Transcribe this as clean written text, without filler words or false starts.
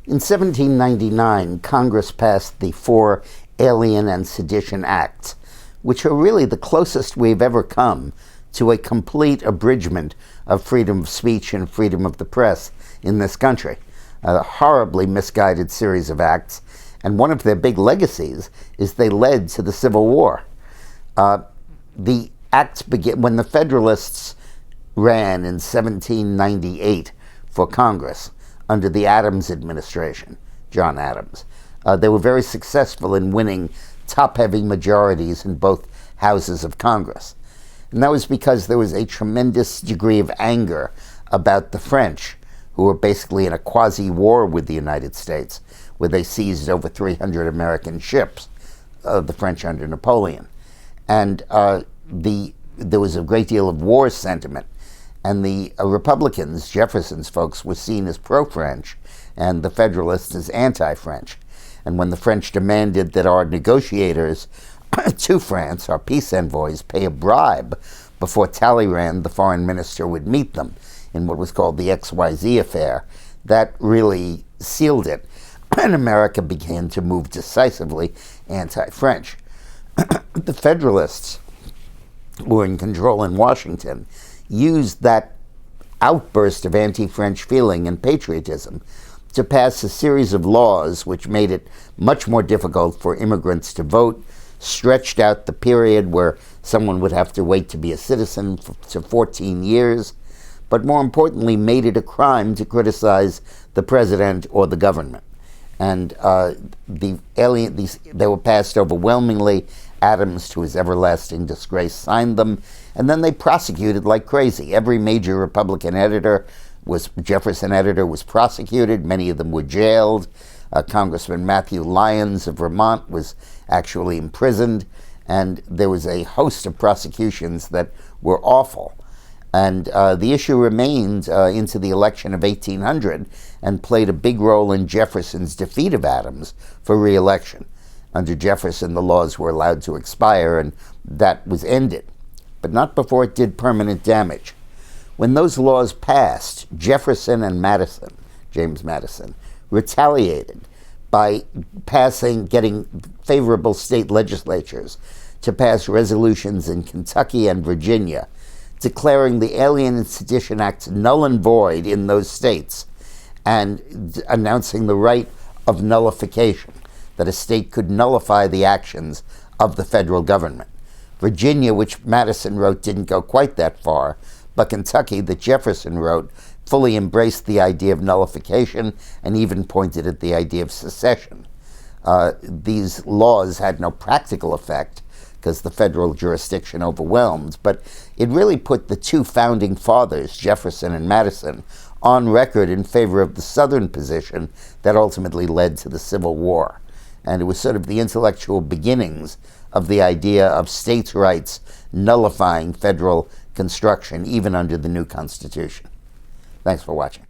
In 1799, Congress passed the four Alien and Sedition Acts, which are really the closest we've ever come to a complete abridgment of freedom of speech and freedom of the press in this country. A horribly misguided series of acts, and one of their big legacies is they led to the Civil War. The acts began when the Federalists ran in 1798 for Congress under the Adams administration, John Adams. They were very successful in winning top-heavy majorities in both houses of Congress. And that was because there was a tremendous degree of anger about the French, who were basically in a quasi-war with the United States, where they seized over 300 American ships, the French under Napoleon. And there was a great deal of war sentiment. And the Republicans, Jefferson's folks, were seen as pro-French, and the Federalists as anti-French. And when the French demanded that our negotiators to France, our peace envoys, pay a bribe before Talleyrand, the foreign minister, would meet them in what was called the XYZ affair, that really sealed it. And America began to move decisively anti-French. The Federalists, who were in control in Washington, used that outburst of anti-French feeling and patriotism to pass a series of laws which made it much more difficult for immigrants to vote, stretched out the period where someone would have to wait to be a citizen to 14 years, but more importantly, made it a crime to criticize the president or the government. And they were passed overwhelmingly. Adams, to his everlasting disgrace, signed them, and then they prosecuted like crazy. Every major Republican Jefferson editor was prosecuted. Many of them were jailed. Congressman Matthew Lyons of Vermont was actually imprisoned, and there was a host of prosecutions that were awful. And the issue remained into the election of 1800 and played a big role in Jefferson's defeat of Adams for re-election. Under Jefferson, the laws were allowed to expire, and that was ended, but not before it did permanent damage. When those laws passed, Jefferson and James Madison, retaliated by getting favorable state legislatures to pass resolutions in Kentucky and Virginia declaring the Alien and Sedition Acts null and void in those states and announcing the right of nullification, that a state could nullify the actions of the federal government. Virginia, which Madison wrote, didn't go quite that far, but Kentucky, that Jefferson wrote, fully embraced the idea of nullification and even pointed at the idea of secession. These laws had no practical effect because the federal jurisdiction overwhelmed, but it really put the two founding fathers, Jefferson and Madison, on record in favor of the Southern position that ultimately led to the Civil War. And it was sort of the intellectual beginnings of the idea of states' rights nullifying federal construction, even under the new Constitution. Thanks for watching.